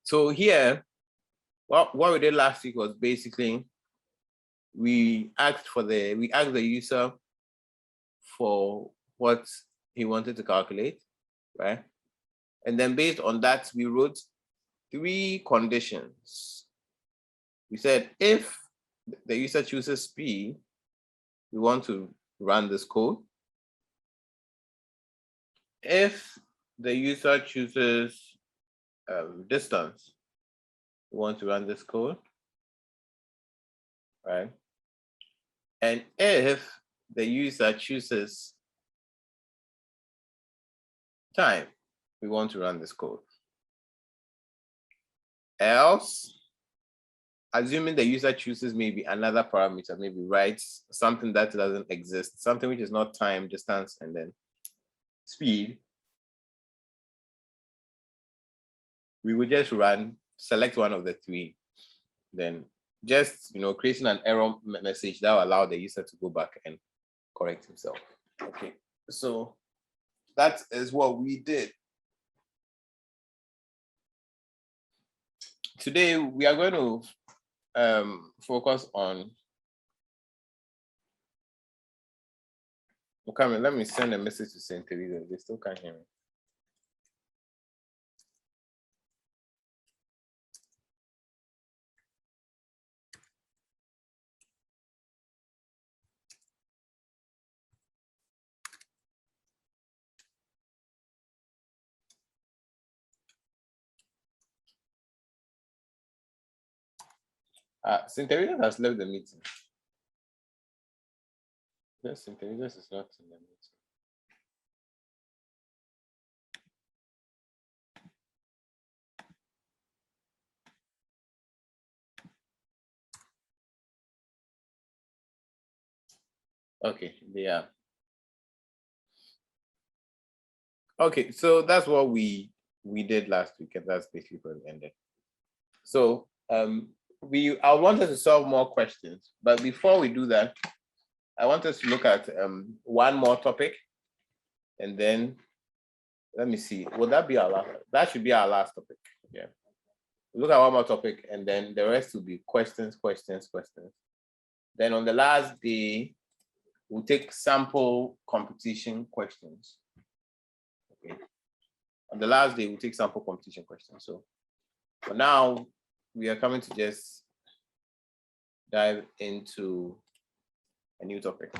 So here, what we did last week was basically we asked the user for what he wanted to calculate, right? And then based on that, we wrote 3 conditions. We said if the user chooses P, we want to run this code. If the user chooses distance, we want to run this code, right? And if the user chooses time, we want to run this code. Else, assuming the user chooses maybe another parameter, maybe writes something that doesn't exist, something which is not time, distance, and then speed, we would just select one of the 3, then just creating an error message that will allow the user to go back and correct himself. Okay, so that is what we did. Today we are going to focus on. Okay, let me send a message to St. Teresa. They still can't hear me. St. Teresa has left the meeting. Yes, St. Teresa is not in the meeting. Okay, they are. Okay, so that's what we did last week, and that's basically where we ended. So I want us to solve more questions, but before we do that, I want us to look at one more topic, and then let me see. Will that be our last? That should be our last topic. Yeah. Look at one more topic, and then the rest will be questions. Then on the last day, we'll take sample competition questions. Okay. On the last day, we'll take sample competition questions. So for now, we are coming to just dive into a new topic.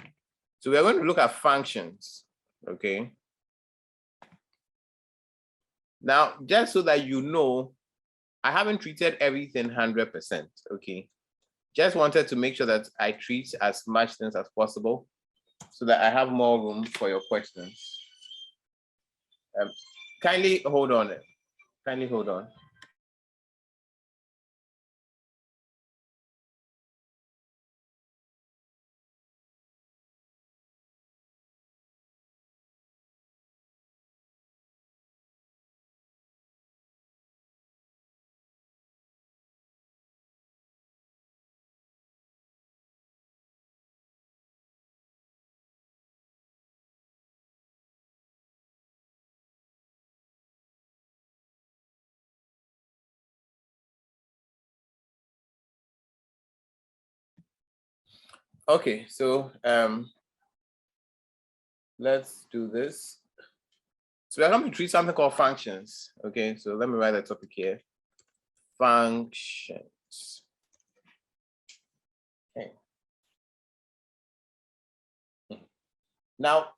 So we are going to look at functions, okay? Now, just so that you know, I haven't treated everything 100%, okay? Just wanted to make sure that I treat as much things as possible so that I have more room for your questions. Kindly hold on. Kindly hold on. Okay, so let's do this. So we're going to treat something called functions. Okay, so let me write the topic here. Functions. Okay. Now,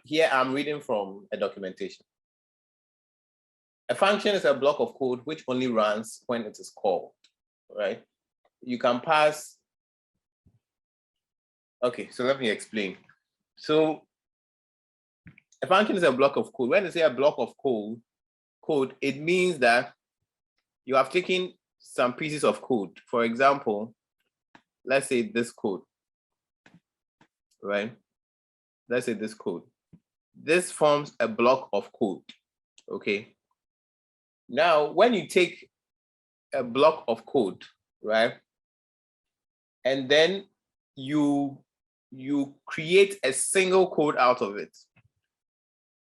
here I'm reading from a documentation. A function is a block of code which only runs when it is called, right? You can pass. Okay, so let me explain. So a function is a block of code. When I say a block of code, it means that you have taken some pieces of code. For example, let's say this code, right? Let's say this code. This forms a block of code, okay? Now, when you take a block of code, right? And then you create a single code out of it,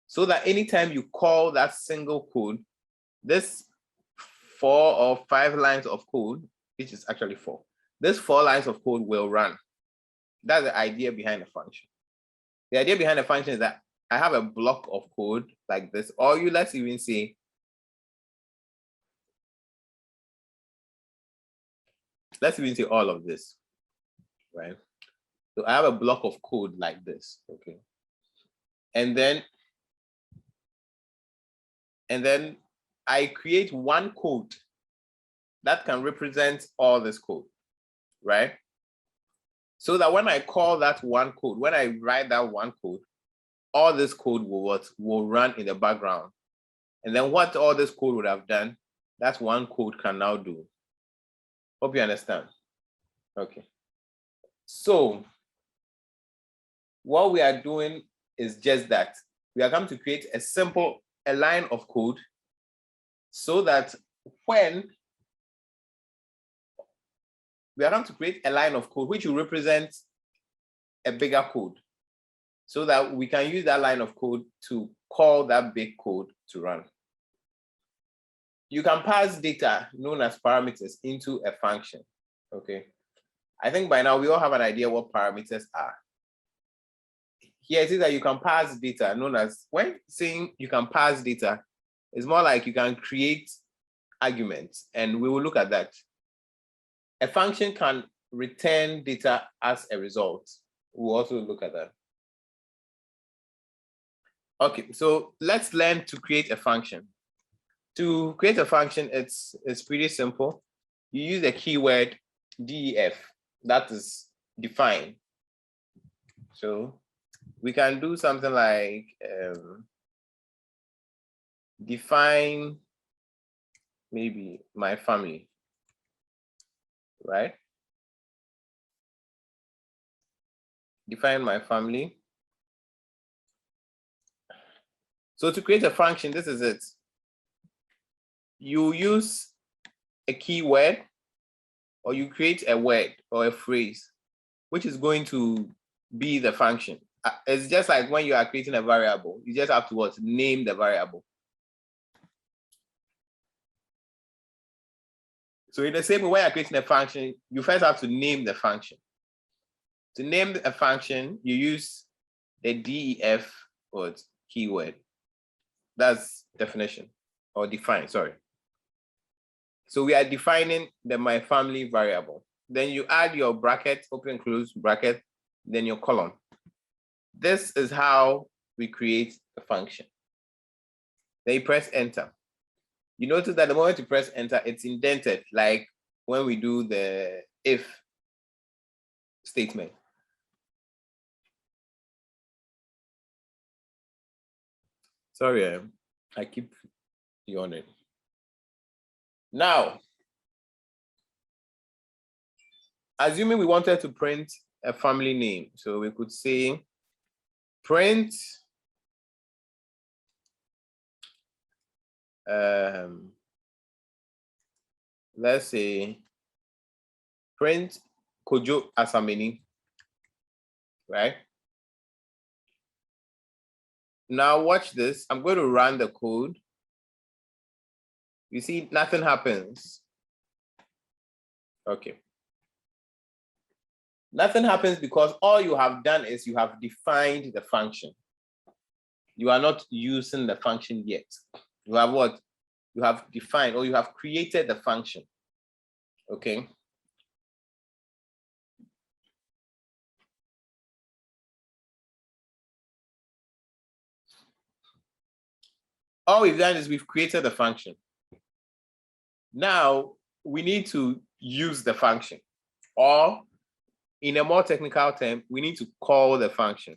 so that anytime you call that single code, this 4 or 5 lines of code, which is actually 4. This 4 lines of code will run. That's the idea behind the function. The idea behind the function is that I have a block of code like this, or let's even say, all of this, right? So I have a block of code like this, okay? And then I create one code that can represent all this code, right? So that when I call that one code, when I write that one code, all this code will run in the background. And then what all this code would have done, that's one code can now do. Hope you understand. Okay. So what we are doing is just that. We are going to create a line of code so that when we are going to create a line of code which will represent a bigger code so that we can use that line of code to call that big code to run. You can pass data known as parameters into a function, okay? I think by now we all have an idea what parameters are. Here it is that you can pass data known as, when saying you can pass data, it's more like you can create arguments, and we will look at that. A function can return data as a result. We'll also look at that. Okay, so let's learn to create a function. To create a function, it's pretty simple. You use the keyword def, that is define. So we can do something like define maybe my family, right? Define my family. So to create a function, this is it. You use a keyword, or you create a word or a phrase, which is going to be the function. It's just like when you are creating a variable, you just have to name the variable. So in the same way, when you're creating a function, you first have to name the function. To name a function, you use the def or keyword. That's definition or define, sorry. So we are defining the my family variable. Then you add your bracket, open close bracket, then your colon. This is how we create a function. Then you press enter. You notice that the moment you press enter, it's indented, like when we do the if statement. Sorry, I keep yawning. Now, assuming we wanted to print a family name, so we could say print let's say print Kojo Asameni, right? Now watch this. I'm going to run the code. You see, nothing happens. Okay. Nothing happens because all you have done is you have defined the function. You are not using the function yet. You have what? You have defined, or you have created the function. Okay. All we've done is we've created the function. Now we need to use the function, or in a more technical term, we need to call the function.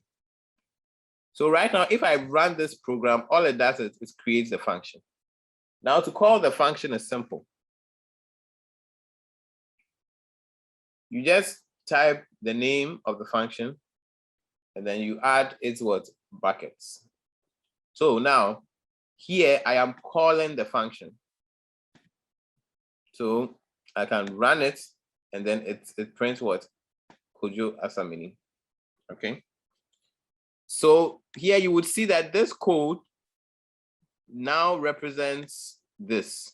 So right now, if I run this program, all it does is creates the function. Now to call the function is simple. You just type the name of the function, and then you add its brackets. So now here I am calling the function. So I can run it, and then it prints what? Kojo Asameni. Okay. So here you would see that this code now represents this.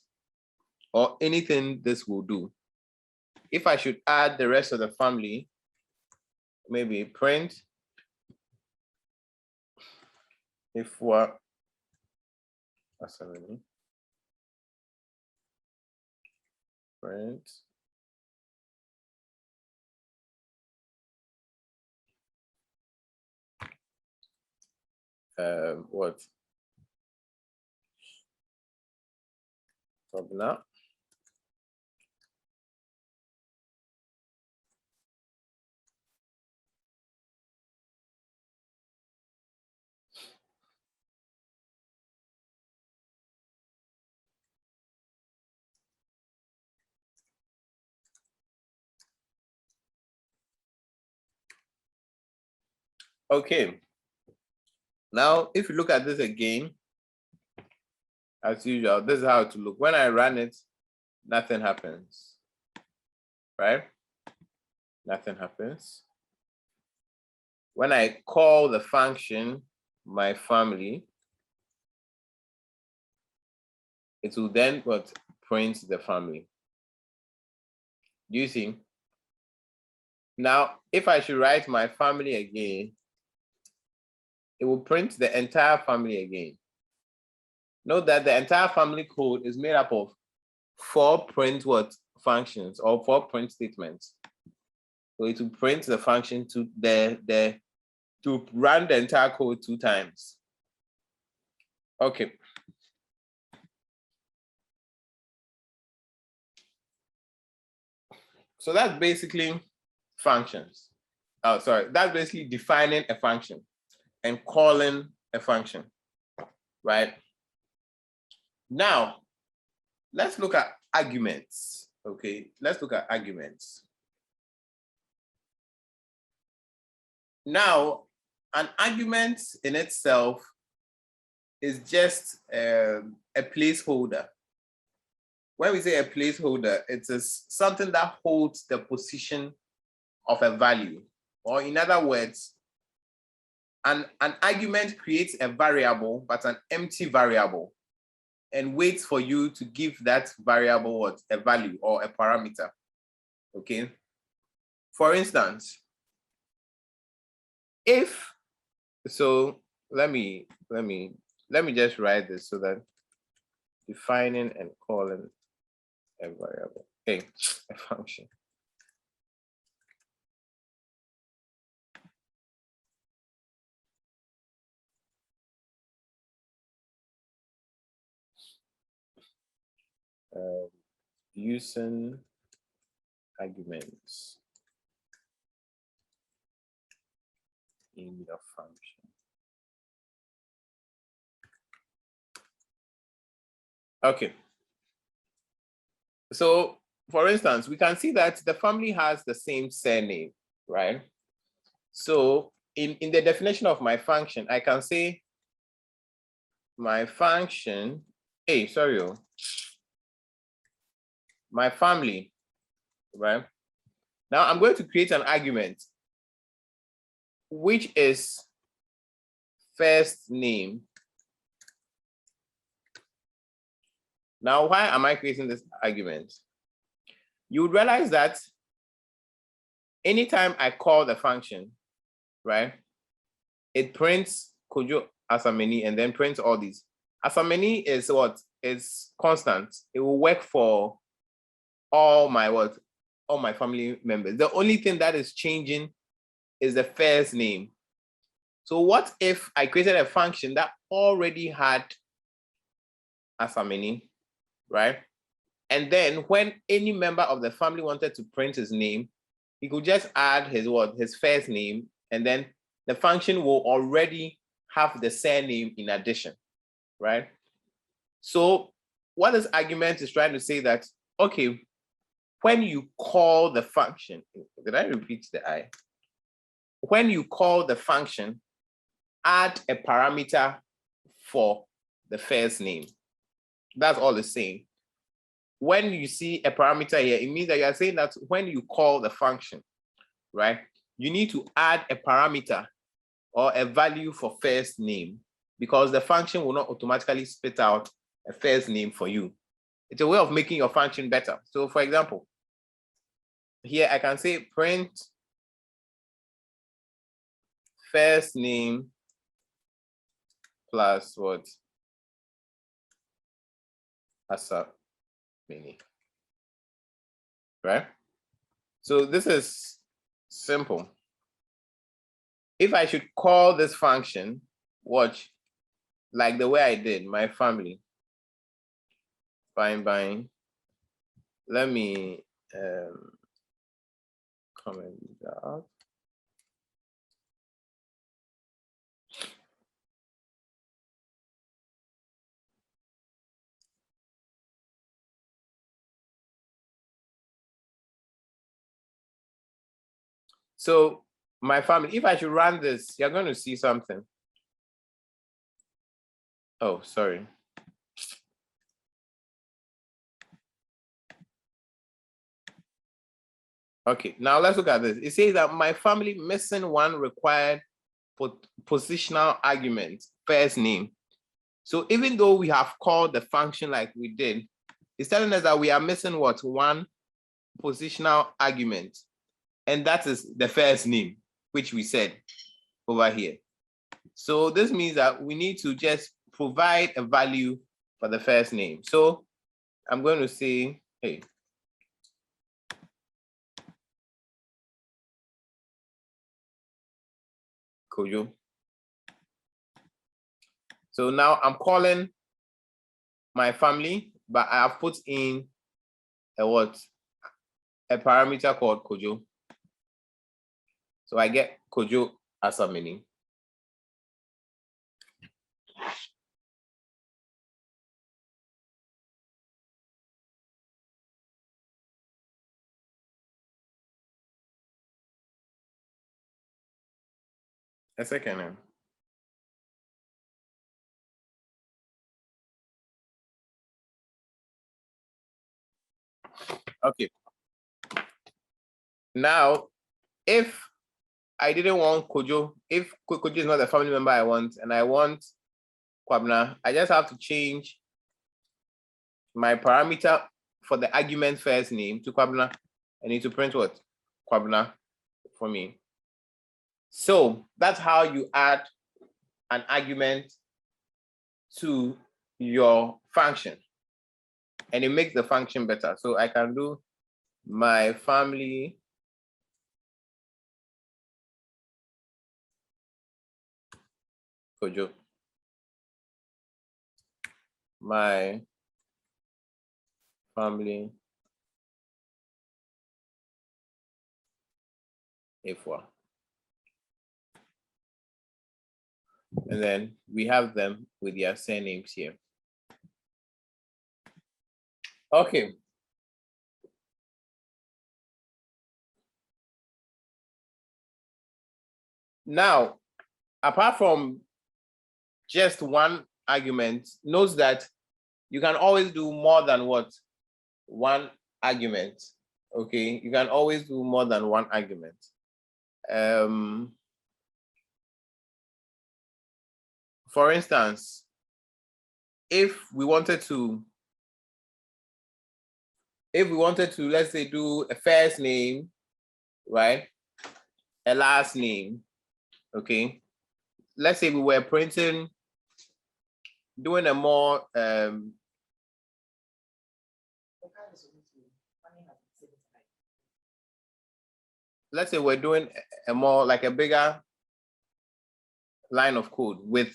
or anything this will do. If I should add the rest of the family, maybe print if what print what now? Okay. Now, if you look at this again, as usual, this is how it will look. When I run it, nothing happens, right? Nothing happens. When I call the function, my family, it will then print the family. Do you see? Now, if I should write my family again, it will print the entire family again. Note that the entire family code is made up of 4 print functions or 4 print statements. So it will print the function to run the entire code 2 times. Okay. So that's basically functions. Oh, sorry, that's basically defining a function and calling a function, right? Now, let's look at arguments, okay? Let's look at arguments. Now, an argument in itself is just a placeholder. When we say a placeholder, it's something that holds the position of a value. Or in other words, an argument creates a variable, but an empty variable, and waits for you to give that variable a value or a parameter. Okay. For instance, let me just write this so that defining and calling a variable, a function. Using arguments in your function. Okay. So, for instance, we can see that the family has the same surname, right? So, in the definition of my function, I can say my function, my family, right? Now I'm going to create an argument, which is first name. Now, why am I creating this argument? You would realize that anytime I call the function, right, it prints Kojo Asameni and then prints all these. Asameni is what? It's constant. It will work for all my family members. The only thing that is changing is the first name. So what if I created a function that already had Asameni, right? And then when any member of the family wanted to print his name, he could just add his first name, and then the function will already have the surname in addition, right? So what this argument is trying to say that, okay, when you call the function, did I repeat the I? When you call the function, add a parameter for the first name. That's all it's saying. When you see a parameter here, it means that you are saying that when you call the function, right, you need to add a parameter or a value for first name, because the function will not automatically spit out a first name for you. It's a way of making your function better. So for example, here I can say print first name plus what? Asa mini. Right? So this is simple. If I should call this function, watch, like the way I did, my family, buying. Let me comment that out. So my family, if I should run this, you're going to see something. Oh, sorry. Okay, now let's look at this. It says that my family missing one required positional argument, first name. So even though we have called the function like we did, it's telling us that we are missing what? One positional argument. And that is the first name, which we said over here. So this means that we need to just provide a value for the first name. So I'm going to say, hey, Kojo. So now I'm calling my family, but I have put in a what? A parameter called Kojo. So I get Kojo as a mini. A second. Okay. Now, if I didn't want Kojo, if Kojo is not the family member I want, and I want Kwabna, I just have to change my parameter for the argument first name to Kwabna. I need to print what? Kwabna for me. So that's how you add an argument to your function. And it makes the function better. So I can do my family Kojo. My family Ifwa. And then we have them with their surnames here. Okay. Now, apart from just one argument, note that you can always do more than what? One argument. Okay, you can always do more than one argument. For instance, if we wanted to, let's say, do a first name, right? A last name, okay? Let's say we were printing, doing a more, let's say we're doing a more, like a bigger line of code with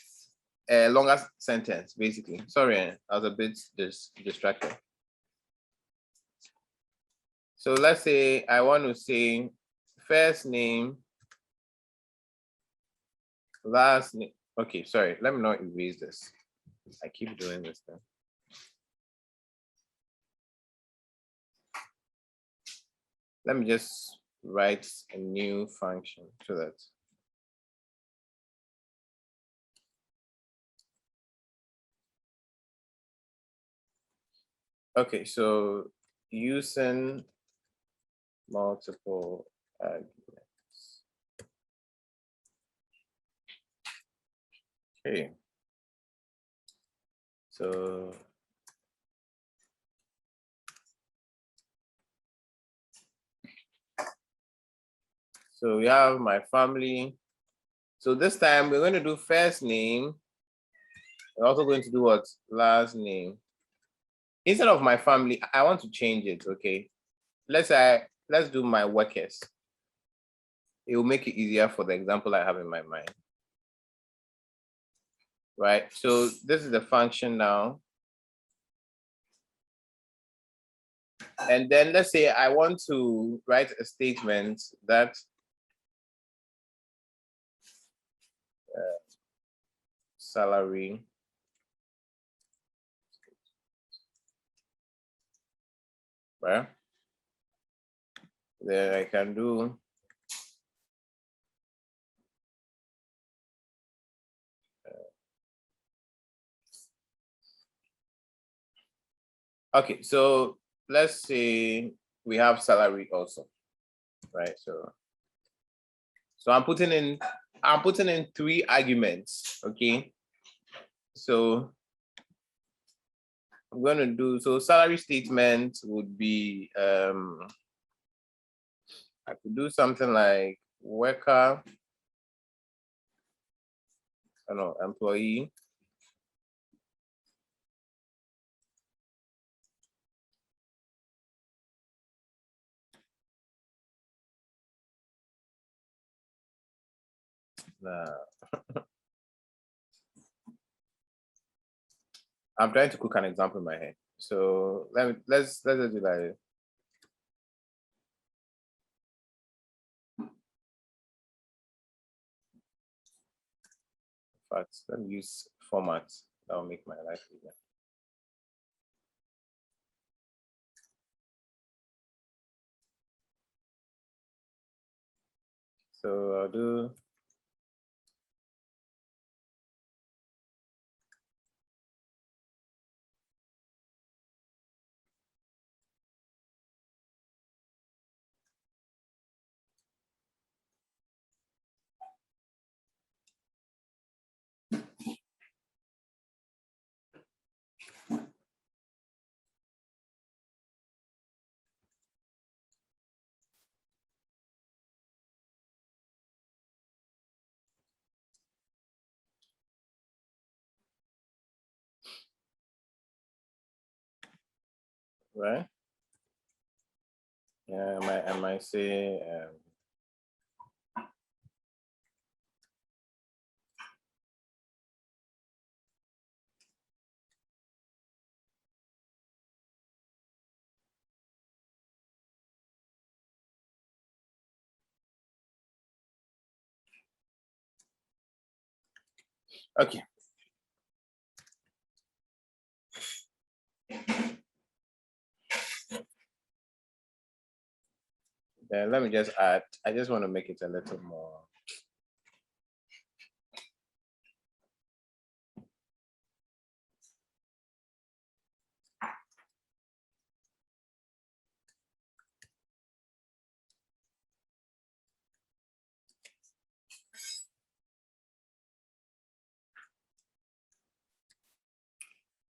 a longer sentence, basically. Sorry, I was a bit distracted. So let's say I want to say first name, last name. Okay, sorry, let me not erase this. I keep doing this thing. Let me just write a new function so that. Okay, so using multiple arguments. Okay. So So we have my family. So this time we're going to do first name. We're also going to do what? Last name. Instead of my family, I want to change it, okay? Let's do my workers. It will make it easier for the example I have in my mind. Right, so this is the function now. And then let's say I want to write a statement that salary right? Then I can do okay, so let's say we have salary also, right? So I'm putting in 3 arguments, okay? So I'm going to do, so salary statement would be, I could do something like worker, I don't know, employee. I'm trying to cook an example in my head. So let's do like in fact, let me use format that will make my life easier. So I'll do right. Yeah, I might say okay. Then let me just add, I just want to make it a little more.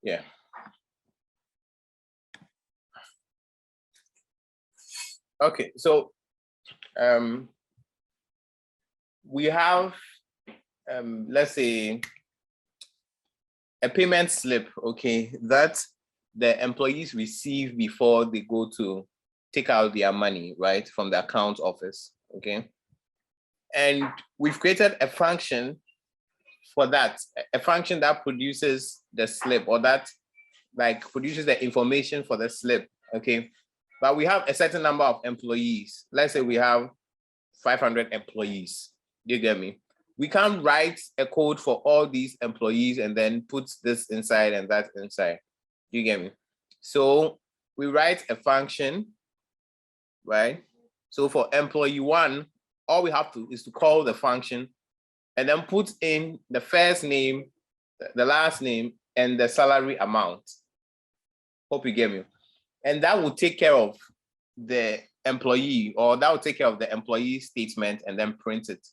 Yeah. Okay, so we have let's say a payment slip, okay, that the employees receive before they go to take out their money, right, from the account office, okay? And we've created a function for that, a function that produces the slip or that like produces the information for the slip, okay? But we have a certain number of employees. Let's say we have 500 employees. Do you get me? We can't write a code for all these employees and then put this inside and that inside. Do you get me? So we write a function, right? So for employee 1, all we have to is to call the function and then put in the first name, the last name, and the salary amount. Hope you get me. And that will take care of the employee, or that will take care of the employee statement and then print it.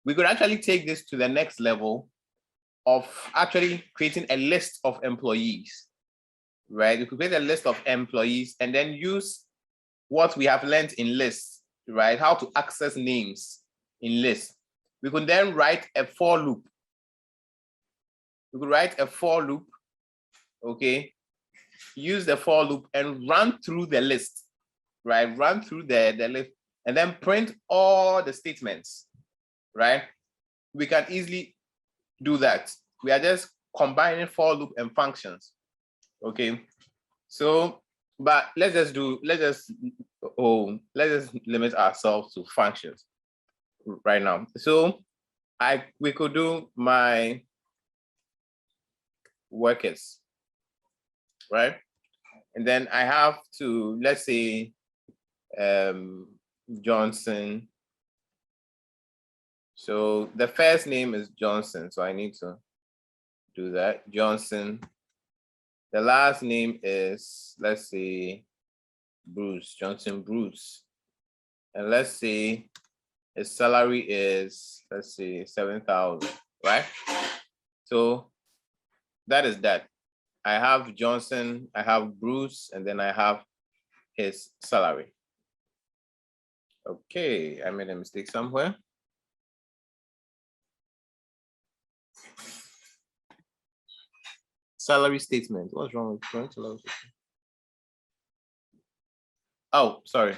We could actually take this to the next level of actually creating a list of employees, right? We could create a list of employees and then use what we have learned in lists right? How to access names in lists. We could then write a for loop. We could write a for loop, okay? Use the for loop and run through the list, right? Run through the list and then print all the statements, right? We can easily do that. We are just combining for loop and functions, okay? So, but let's just limit ourselves to functions right now. So we could do my workers, right? And then I have to, let's say, Johnson. So the first name is Johnson, so I need to do that, Johnson. The last name is, let's say, Bruce, Johnson Bruce. And let's say his salary is, let's say, 7,000, right? So that is that. I have Johnson, I have Bruce, and then I have his salary. Okay, I made a mistake somewhere. Salary statement. What's wrong with current salary statement? Oh, sorry.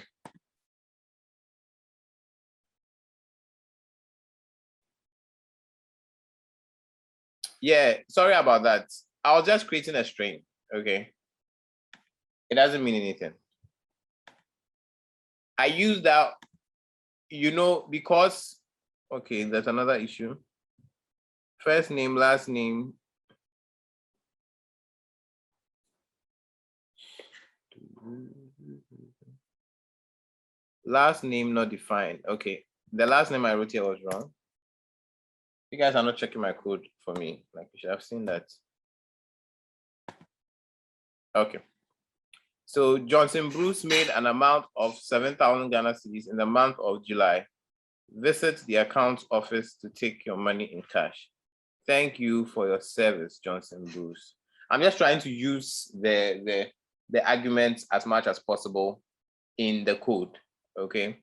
Yeah, sorry about that. I was just creating a string, okay? It doesn't mean anything. I use that, you know, because, okay, that's another issue. First name, last name. Last name not defined. Okay, the last name I wrote here was wrong. You guys are not checking my code for me. Like, you should have seen that. Okay. So Johnson Bruce made an amount of 7,000 Ghana cedis in the month of July. Visit the account office to take your money in cash. Thank you for your service, Johnson Bruce. I'm just trying to use the arguments as much as possible in the code, okay?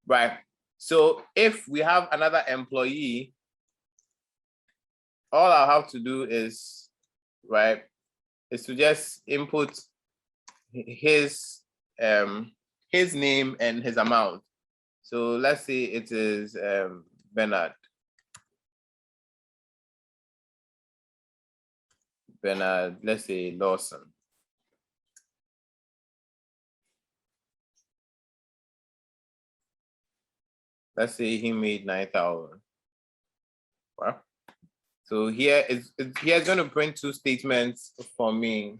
Right, so if we have another employee, all I'll have to do is, right, is to just input his name and his amount. So let's say it is Bernard. Bernard, let's say Lawson. Let's say he made 9,000. Wow. So here is going to print two statements for me.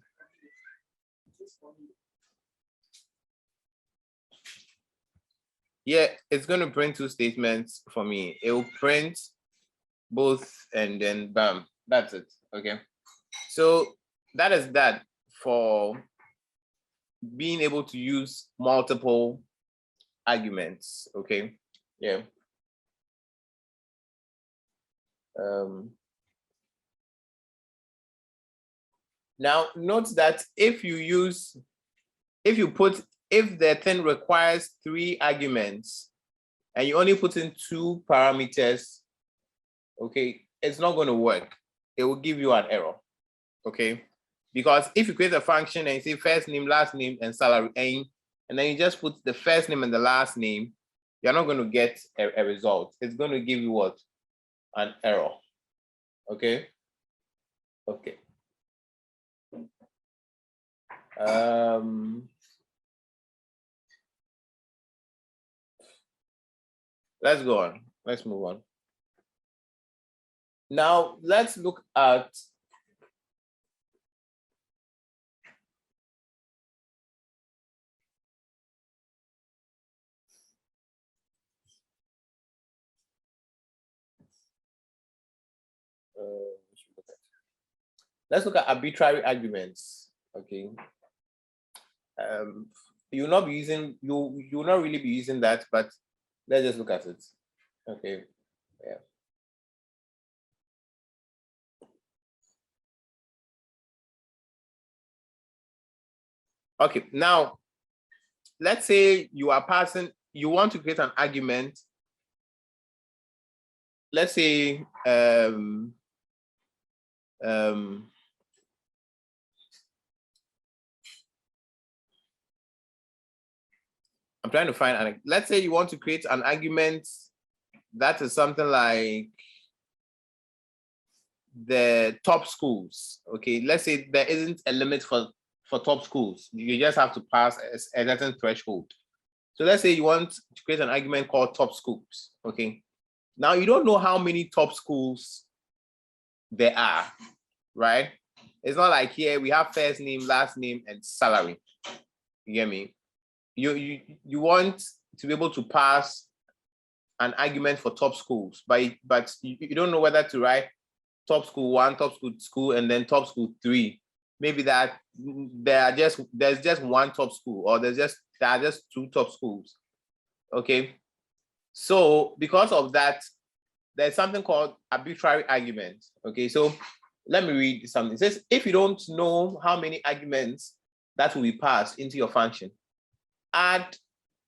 Yeah, it's going to print two statements for me. It will print both and then bam, that's it. Okay. So that is that for being able to use multiple arguments. Okay. Yeah. Now note that if the thing requires 3 arguments and you only put in 2 parameters, okay, it's not going to work. It will give you an error, okay? Because if you create a function and you say first name, last name, and salary, and then you just put the first name and the last name, you're not going to get a result. It's going to give you what? An error, okay? Okay. Let's go on. Let's move on. Now, let's look at let's look at arbitrary arguments. Okay. You'll not really be using that, but let's just look at it. Okay. Yeah. Okay, now let's say you are passing you want to create an argument, let's say I'm trying to find let's say you want to create an argument that is something like the top schools. Okay, let's say there isn't a limit for top schools. You just have to pass a certain threshold. So let's say you want to create an argument called top schools. Okay, now you don't know how many top schools there are, right? It's not like here we have first name, last name, and salary. You get me? You want to be able to pass an argument for top schools, but you don't know whether to write top school 1, top school, and then top school 3. Maybe that there's just one top school, or there are just 2 top schools. Okay. So because of that, there's something called arbitrary argument. Okay, so let me read something. It says, if you don't know how many arguments that will be passed into your function, add,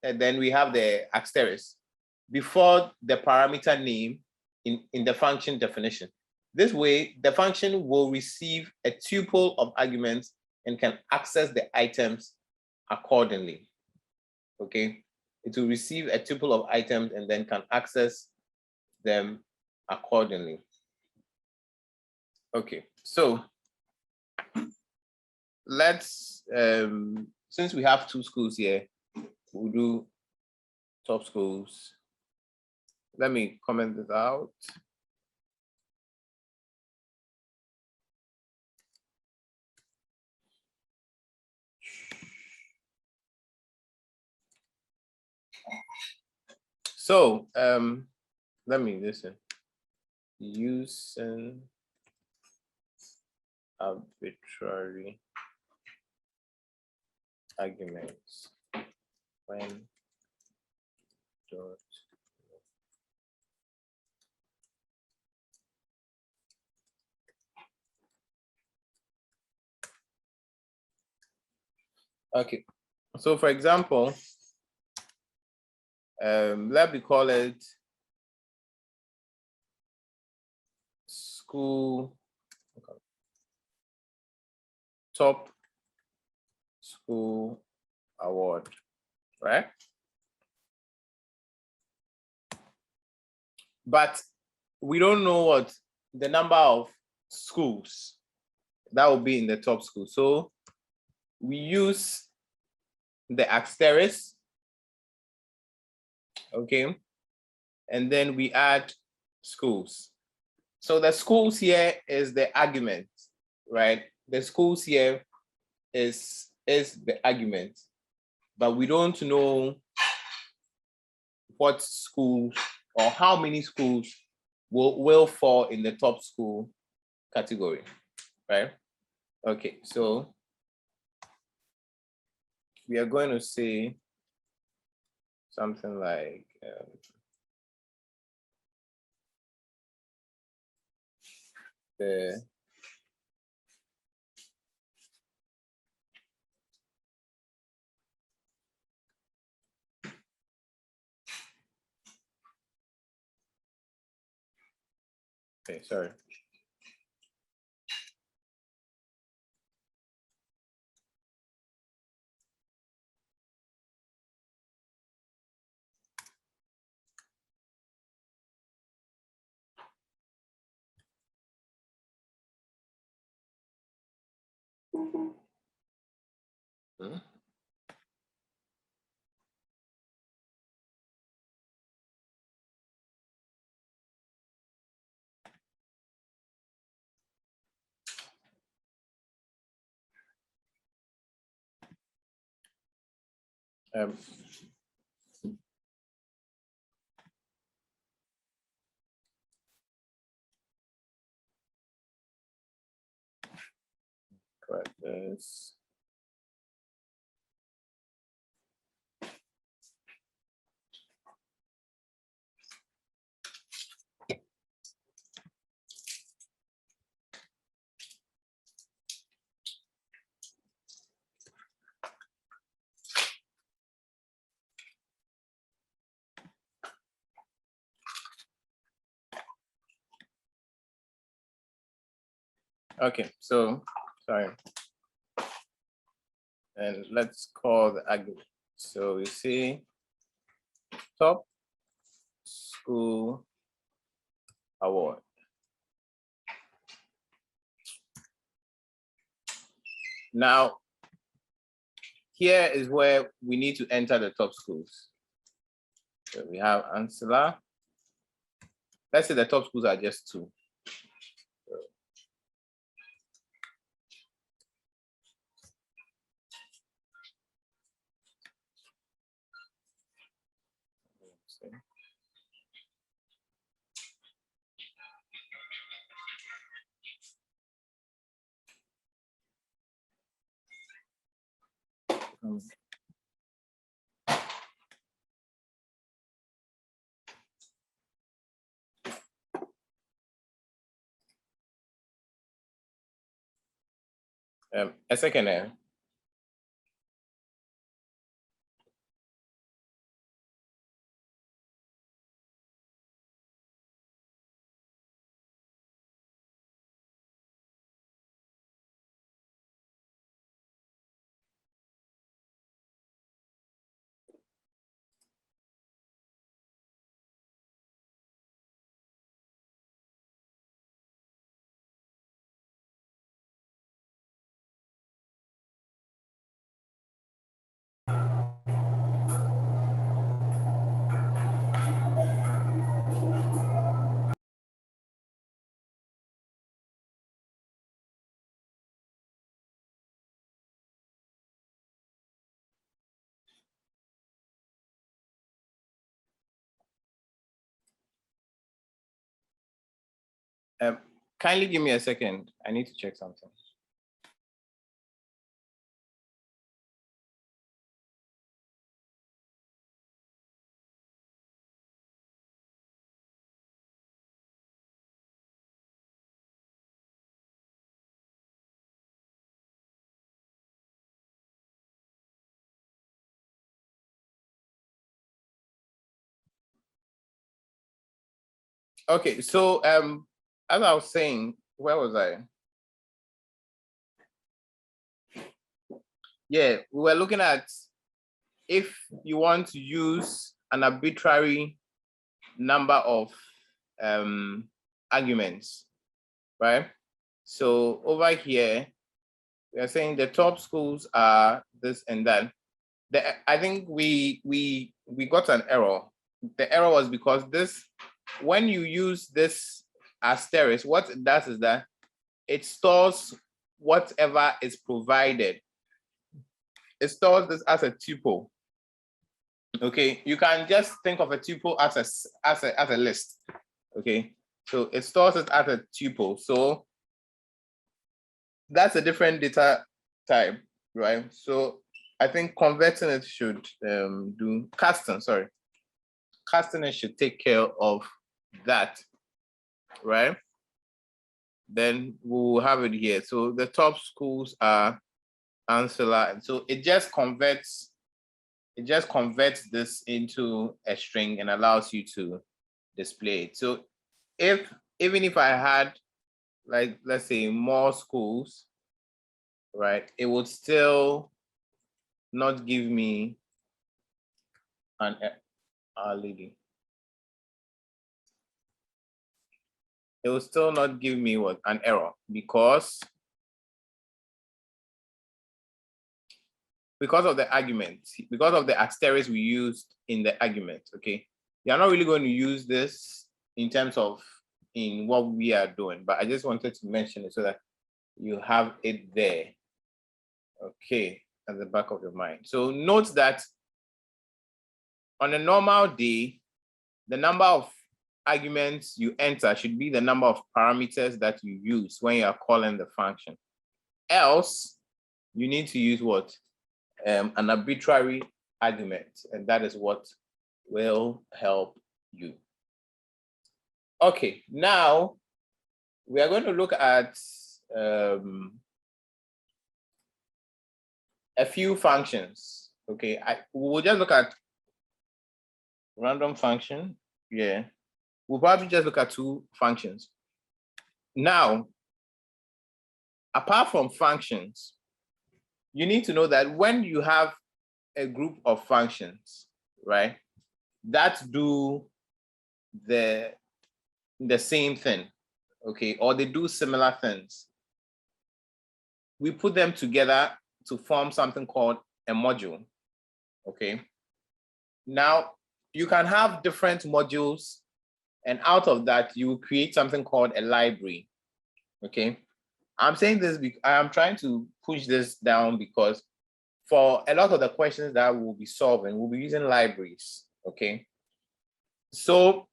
and then we have the asterisk before the parameter name in the function definition. This way, the function will receive a tuple of arguments and can access the items accordingly. Okay, it will receive a tuple of items and then can access them accordingly. Okay, so let's, since we have 2 schools here, we'll do top schools. Let me comment this out. So let me listen. Using arbitrary arguments when dot. Okay, so for example, let me call it school, top school award, right? But we don't know what the number of schools that will be in the top school. So we use the asterisk, okay? And then we add schools. So the schools here is the argument, right? The schools here is the argument, but we don't know what schools or how many schools will fall in the top school category, right? Okay, so we are going to say something like the okay, sorry. Hmm? Correct this. Okay, so sorry. And let's call the argument. So you see top school award. Now, here is where we need to enter the top schools. So we have Ansela. Let's say the top schools are just 2. A second here. Kindly give me a second. I need to check something. Okay, so as I was saying, where was I? Yeah, we were looking at if you want to use an arbitrary number of arguments, right? So over here, we are saying the top schools are this and that. I think we got an error. The error was because this, when you use this asterisk, what it does is that it stores whatever is provided. It stores this as a tuple. Okay, you can just think of a tuple as a list. Okay, so it stores it as a tuple. So that's a different data type, right? So I think converting it should do casting. Sorry, casting it should take care of that, right? Then we'll have it here. So the top schools are Ansela, and so it just converts this into a string and allows you to display it. So even if I had, like, let's say more schools, right, it would still not give me an lady. It will still not give me what? An error, because of the argument, because of the asterisk we used in the argument. Okay, you're not really going to use this in terms of in what we are doing, but I just wanted to mention it so that you have it there, okay, at the back of your mind. So note that on a normal day, the number of arguments you enter should be the number of parameters that you use when you are calling the function. Else, you need to use what? An arbitrary argument, and that is what will help you. Okay, now we are going to look at a few functions. Okay, we'll just look at random function. Yeah, we'll probably just look at 2 functions. Now, apart from functions, you need to know that when you have a group of functions, right, that do the same thing, okay, or they do similar things, we put them together to form something called a module, okay? Now, you can have different modules, and out of that, you will create something called a library, okay? I'm saying this because I'm trying to push this down because for a lot of the questions that we'll be solving, we'll be using libraries, okay? So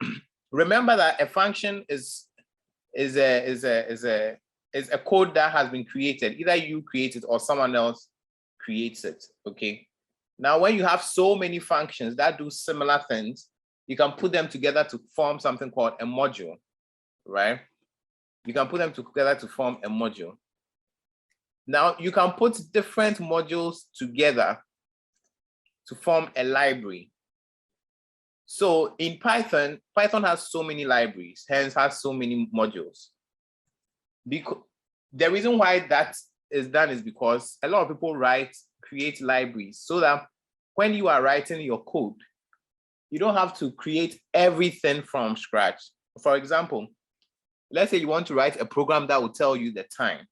remember that a function is a code that has been created. Either you create it or someone else creates it, okay? Now, when you have so many functions that do similar things, you can put them together to form something called a module, right? You can put them together to form a module. Now, you can put different modules together to form a library. So in Python, Python has so many libraries, hence has so many modules. Because the reason why that is done is because a lot of people create libraries so that when you are writing your code, you don't have to create everything from scratch. For example, let's say you want to write a program that will tell you the time,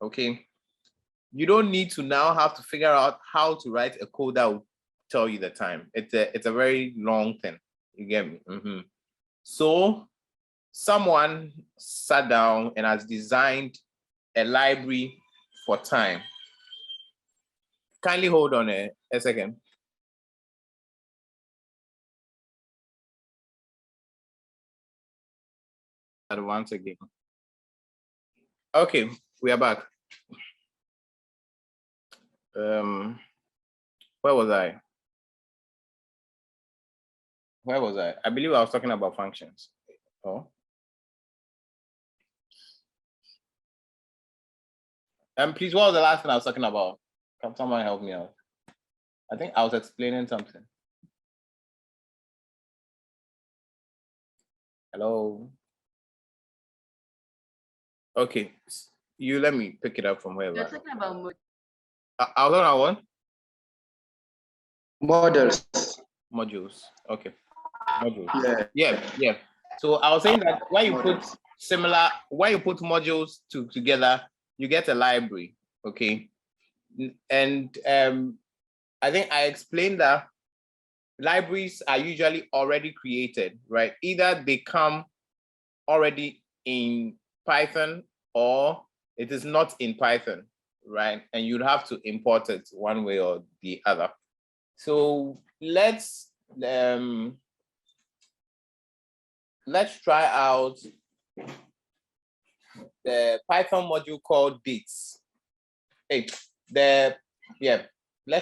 okay? You don't need to now have to figure out how to write a code that will tell you the time. It's a very long thing, you get me? So someone sat down and has designed a library for time. Kindly hold on a second. Once again. Okay, we are back. Where was I? Where was I? I believe I was talking about functions. Oh. Please, what was the last thing I was talking about? Can someone help me out? I think I was explaining something. Hello. Okay, you let me pick it up from where. You're talking about I was talking about what? Modules. Okay. Modules. Yeah. So I was saying that when you put modules together, you get a library. Okay. And I think I explained that libraries are usually already created, right? Either they come already in Python or it is not in Python, right? And you'd have to import it one way or the other. So let's try out the Python module called dates. Let's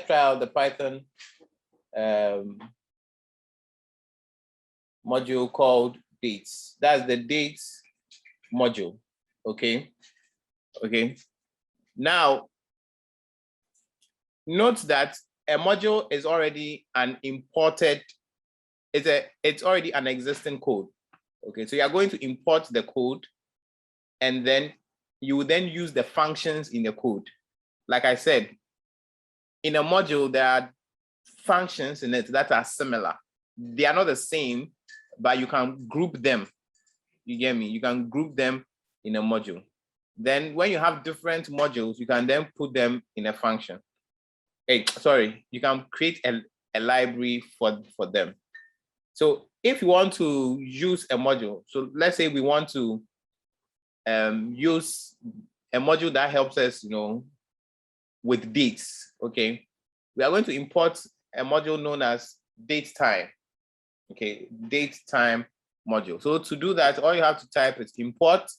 try out the Python module called dates. That's the dates module. Okay. Now, note that a module is already an imported. It's already an existing code. Okay, so you are going to import the code, and then you will then use the functions in the code. Like I said, in a module, there are functions in it that are similar. They are not the same, but you can group them. You get me? You can group them in a module. Then when you have different modules, you can then put them in a function. You can create a library for them. So if you want to use a module, so let's say we want to use a module that helps us, with dates, okay? We are going to import a module known as datetime, okay? Datetime module. So to do that, all you have to type is import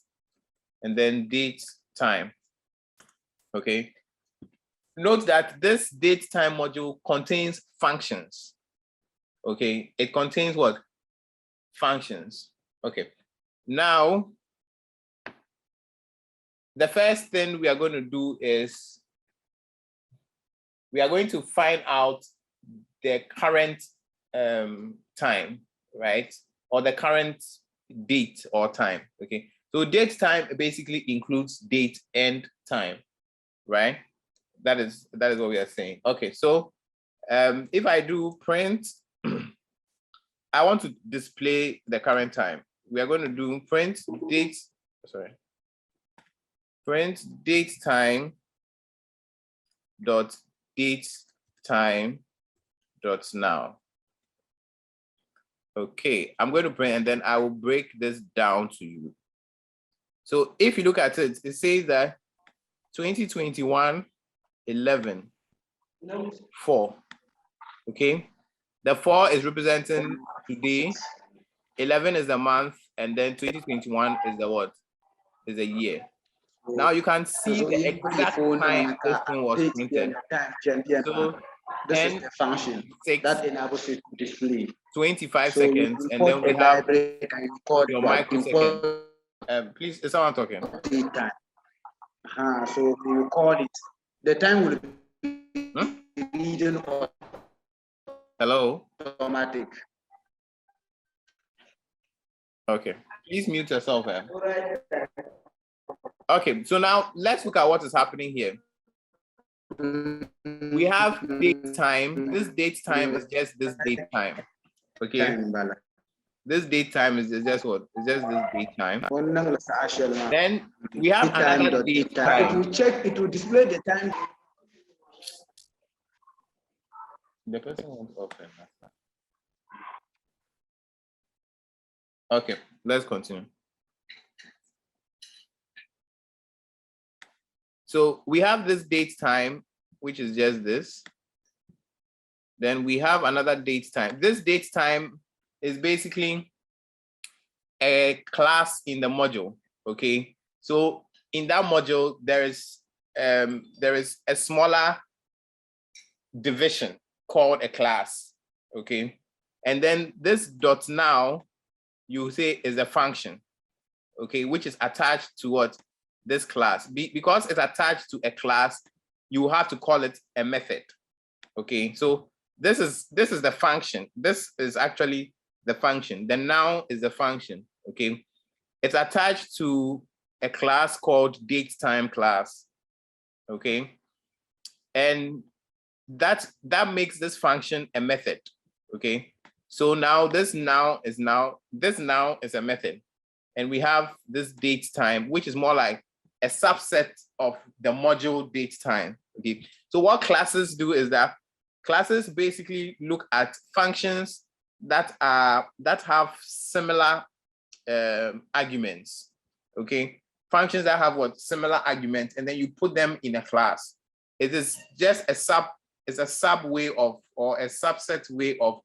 and then datetime, okay? Note that this datetime module contains functions, okay? It contains what? Functions, okay. Now, the first thing we are going to do is we are going to find out the current time, right? Or the current date or time, okay? So date time basically includes date and time, right? That is what we are saying. Okay, so if I do print, I want to display the current time. We are going to do print date, print date time dot date time dot now. Okay, I'm going to print and then I will break this down to you. So if you look at it, it says that 2021 11 4. Okay, the 4 is representing today, 11 is the month, and then 2021 is the what? Is a year. Now you can see the exact time this thing was printed. So this is the function that enables it to display 25 seconds, and then we have your microsecond. Please, is someone talking? Time. So we record it. The time will be leading or hello? automatic. Okay, please mute yourself. Okay, so now let's look at what is happening here. We have date time. This date time is just this date time. Okay. This date time is just what? It's just this date time. Then we have another date time. It will check, it will display the time. The person wants open. Okay, let's continue. So we have this date time, which is just this. Then we have another date time. This date time is basically a class in the module. Okay, so in that module there is a smaller division called a class. Okay, and then this dot now you say is a function. Okay, which is attached to what? This class. Because it's attached to a class, you have to call it a method. Okay, so this is the function. This is actually the function. The now is the function. Okay, it's attached to a class called datetime class. Okay, and that makes this function a method. Okay, so now this now is a method, and we have this datetime, which is more like a subset of the module datetime. Okay, so what classes do is that classes basically look at functions that have similar arguments. Okay, functions that have what? Similar arguments, and then you put them in a class. It is just a sub way of, or a subset way of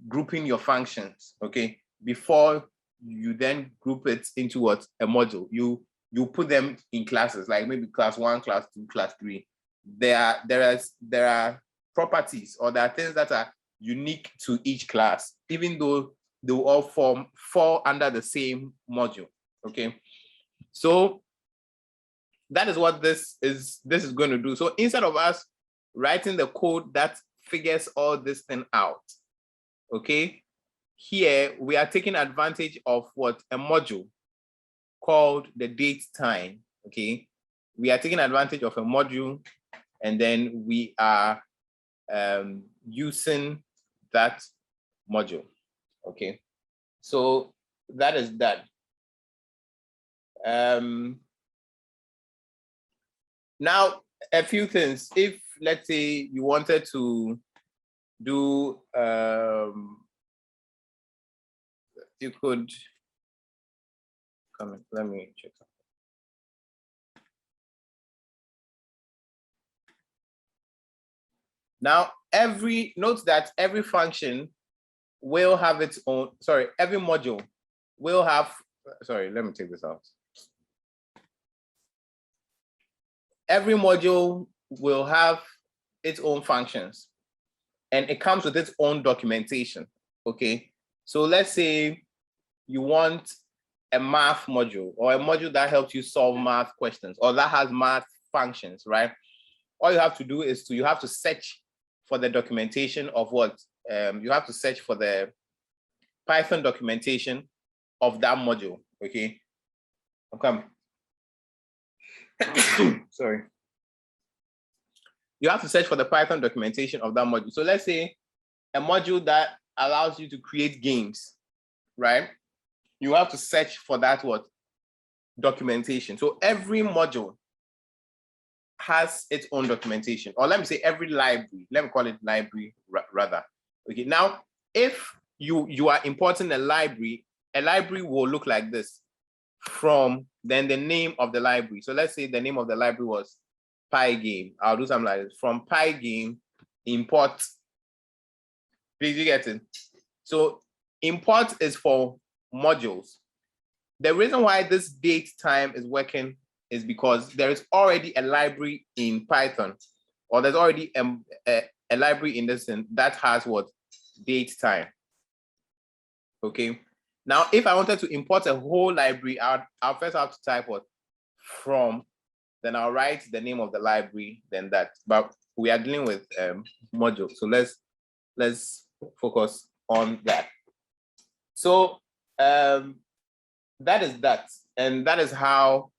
grouping your functions. Okay, before you then group it into what? A module. You put them in classes, like maybe class 1, class 2, class 3. There are properties, or there are things that are unique to each class, even though they will all fall under the same module. Okay, so that is what this is going to do. So instead of us writing the code that figures all this thing out, okay, here we are taking advantage of what? A module called the date time. Okay, we are taking advantage of a module, and then we are using that module. Okay, so that is that. Now a few things. If let's say you wanted to do you could comment. Let me check something. Now, note that every function will have its own, every module will have, let me take this out. Every module will have its own functions, and it comes with its own documentation. Okay, so let's say you want a math module, or a module that helps you solve math questions, or that has math functions, right? All you have to do is you have to search for the documentation of what? You have to search for the Python documentation of that module. Okay. Okay. Sorry. You have to search for the Python documentation of that module. So let's say a module that allows you to create games, right? You have to search for that documentation. So every module has its own documentation, or let me say every library, let me call it library rather. Okay, now if you are importing a library will look like this from then the name of the library. So let's say the name of the library was Pygame. I'll do something like this. From Pygame, import. Please, you get it? So import is for modules. The reason why this datetime is working is because there is already a library in Python, or there's already a library in this that has datetime. Okay. Now, if I wanted to import a whole library, I'll first have to type from, then I'll write the name of the library, then that. But we are dealing with modules, so let's focus on that. So that is that, and that is how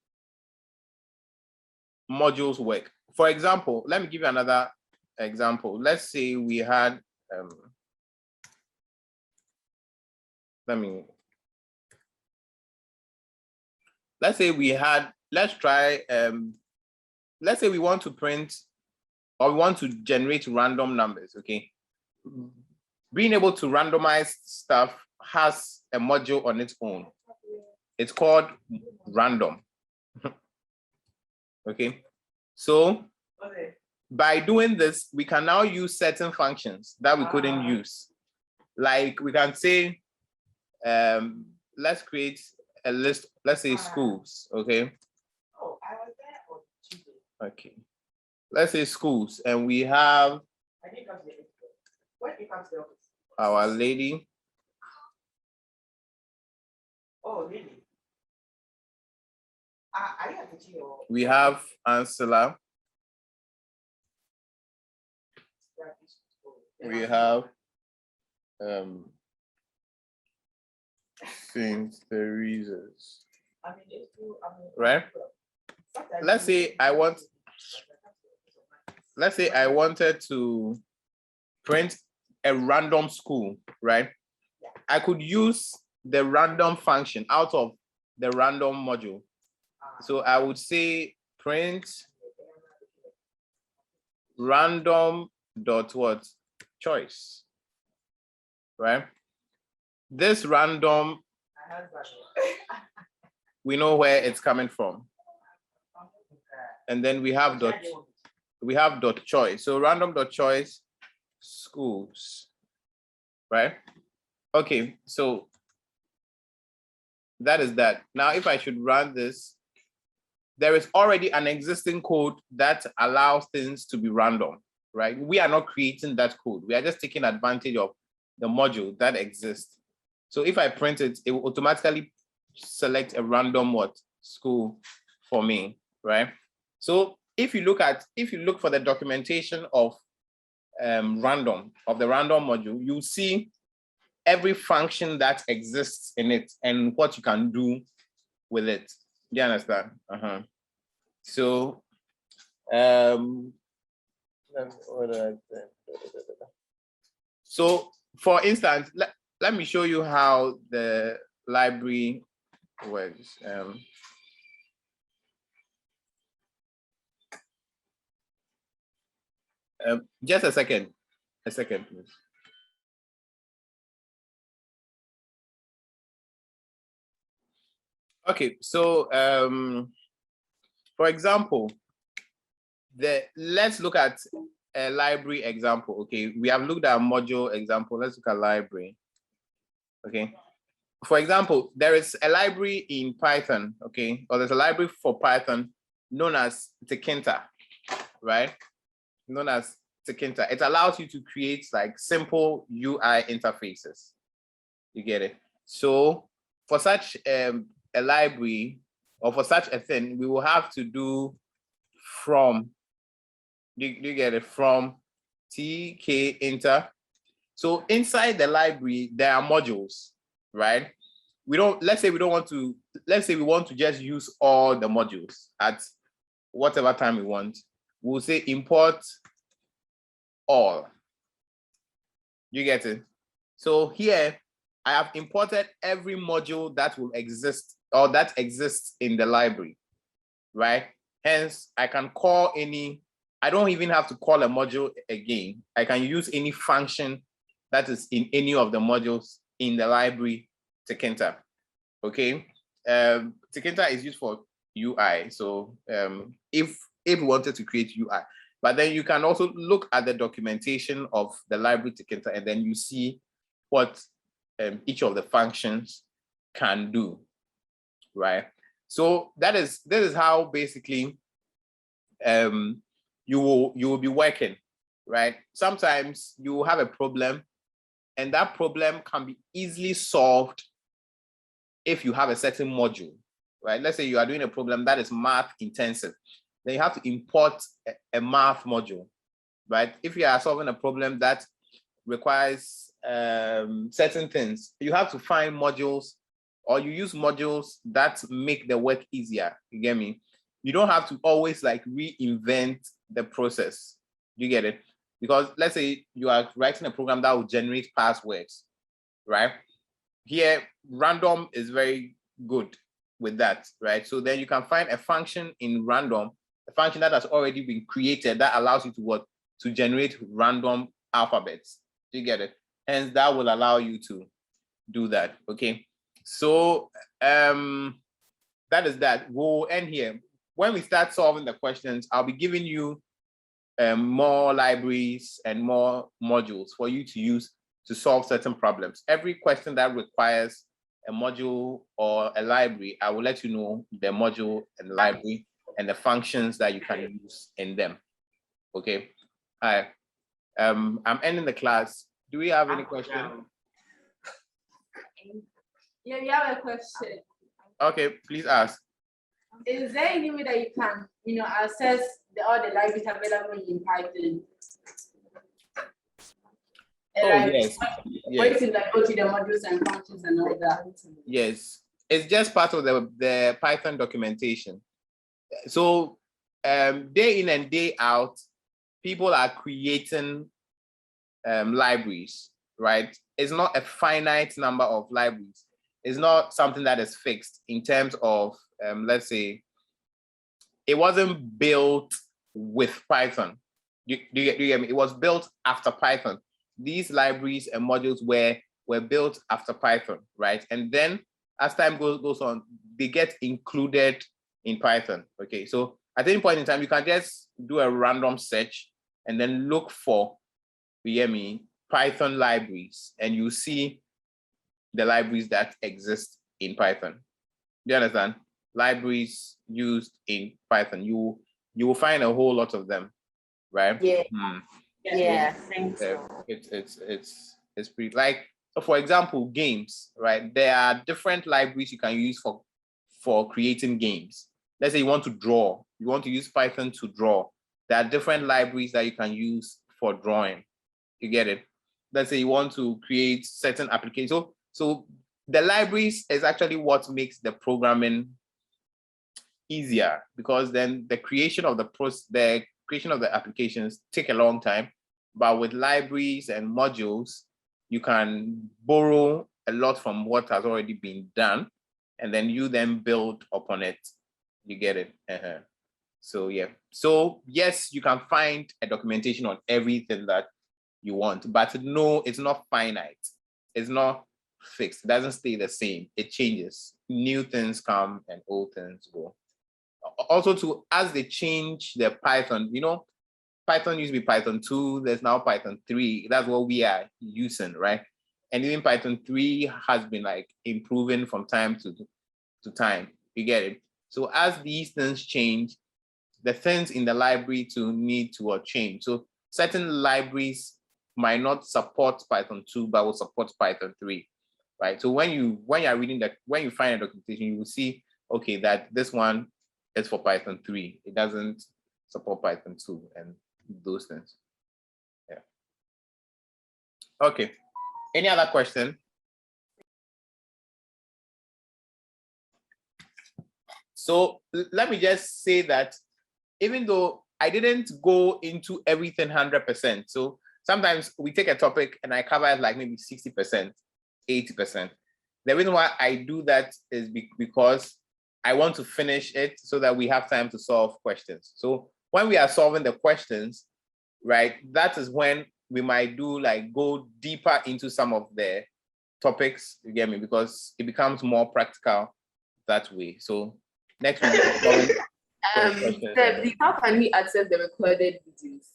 modules work. For example, let me give you another example. Let's say we had let's say we had, let's say we want to print, or we want to generate random numbers. Okay, being able to randomize stuff has a module on its own. It's called random. Okay, so by doing this, we can now use certain functions that we couldn't use. Like we can say, let's create a list, let's say schools. Okay. Okay. Let's say schools, and we have Our Lady. Oh, really? We have Ansela. We have Saint Teresa's. Right? Let's say I wanted to print a random school, right? I could use the random function out of the random module. So I would say print random dot choice, right? This random, we know where it's coming from. And then we have dot choice. So random dot choice schools, right? Okay, so that is that. Now, if I should run this, there is already an existing code that allows things to be random, right? We are not creating that code. We are just taking advantage of the module that exists. So if I print it, it will automatically select a random school for me, right? So if you look for the documentation of the random module, you see every function that exists in it and what you can do with it. Do you understand? So so for instance, let me show you how the library works. Just a second, please. Okay, so for example, let's look at a library example. Okay, we have looked at a module example. Let's look at library. Okay, for example, there is a library in Python. Okay, or there's a library for Python known as Tkinter, right? Known as Tkinter. It allows you to create like simple UI interfaces. You get it? So for such a library, or for such a thing, we will have to do from, do you get it? From tkinter. So inside the library, there are modules, right? Let's say we want to just use all the modules at whatever time we want. We'll say import all. You get it? So here, I have imported every module that will exist or that exists in the library, right? Hence, I can call any, I don't even have to call a module again. I can use any function that is in any of the modules in the library Tkinter, okay? Tkinter is used for UI. So if we wanted to create UI, but then you can also look at the documentation of the library Tkinter and then you see what each of the functions can do, right? So this is how basically you will be working, right? Sometimes you will have a problem and that problem can be easily solved if you have a certain module, right? Let's say you are doing a problem that is math intensive, then you have to import a math module, right? If you are solving a problem that requires certain things, you have to find modules or you use modules that make the work easier. You get me? You don't have to always like reinvent the process. You get it? Because let's say you are writing a program that will generate passwords, right? Here, random is very good with that, right? So then you can find a function in random, a function that has already been created that allows you to what? To generate random alphabets. You get it? Hence, that will allow you to do that, okay? So that is that. We'll end here. When we start solving the questions, I'll be giving you more libraries and more modules for you to use to solve certain problems. Every question that requires a module or a library, I will let you know the module and the library and the functions that you can use in them. Okay. All right. I'm ending the class. Do we have any question? Yeah, we have a question. Okay, please ask. Is there any way that you can, access all the libraries available in Python? Yes. Where you like go to the modules and functions and all that? Yes, it's just part of the Python documentation. So day in and day out, people are creating libraries, right? It's not a finite number of libraries. It's not something that is fixed in terms of, let's say, it wasn't built with Python. Do you get me? It was built after Python. These libraries and modules were built after Python, right? And then as time goes on, they get included in Python, okay? So at any point in time, you can just do a random search and then look for, you hear me, Python libraries, and you see the libraries that exist in Python. Do you understand? Libraries used in Python. You will find a whole lot of them, right? Yeah. Yeah, thanks. It's pretty like, so for example, games, right? There are different libraries you can use for creating games. Let's say you want to draw, you want to use Python to draw. There are different libraries that you can use for drawing. You get it? Let's say you want to create certain applications. So the libraries is actually what makes the programming easier, because then the creation of the applications take a long time. But with libraries and modules, you can borrow a lot from what has already been done, and then you then build upon it. You get it? So yeah. So yes, you can find a documentation on everything that you want, but no, it's not finite. It's not fixed. It doesn't stay the same. It changes. New things come and old things go. Also, as they change the Python, Python used to be Python 2, there's now Python 3. That's what we are using, right? And even Python 3 has been like improving from time to time. You get it? So as these things change, the things in the library need to change. So certain libraries might not support Python 2, but will support Python 3, right? So when you find a documentation, you will see, okay, that this one is for Python 3. It doesn't support Python 2 and those things. Yeah. Okay. Any other question? So let me just say that even though I didn't go into everything 100%. So sometimes we take a topic and I cover it like maybe 60%, 80%. The reason why I do that is because I want to finish it so that we have time to solve questions. So when we are solving the questions, right, that is when we might do like go deeper into some of the topics, you get me, because it becomes more practical that way. So next week, how can we access the recorded videos?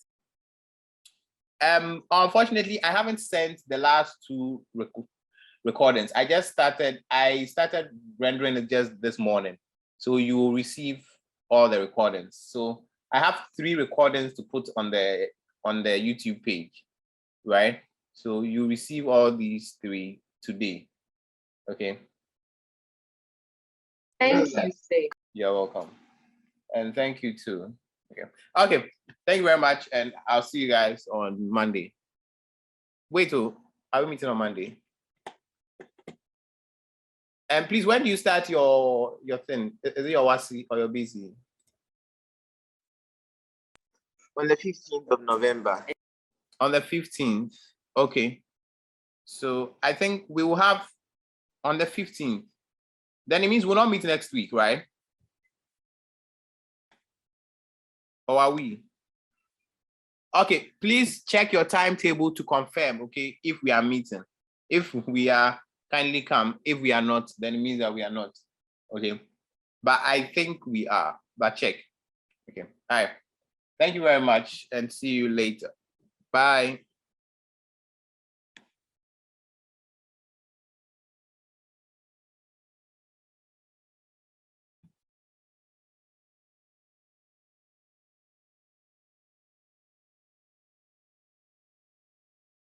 Unfortunately, I haven't sent the last two recordings. I started rendering it just this morning. So you will receive all the recordings. So I have 3 recordings to put on the YouTube page, right? So you receive all these 3 today. Okay. Thank you, Shay. You're welcome. And thank you too. Okay. Okay. Thank you very much. And I'll see you guys on Monday. Wait, are we meeting on Monday? And please, when do you start your thing? Is it your WASI or your busy? On the 15th of November. On the 15th. Okay. So I think we will have on the 15th. Then it means we'll not meet next week, right? Or are we? Okay, please check your timetable to confirm, okay, if we are meeting. If we are, kindly come. If we are not, then it means that we are not. Okay. But I think we are. But check. Okay. All right. Thank you very much and see you later. Bye.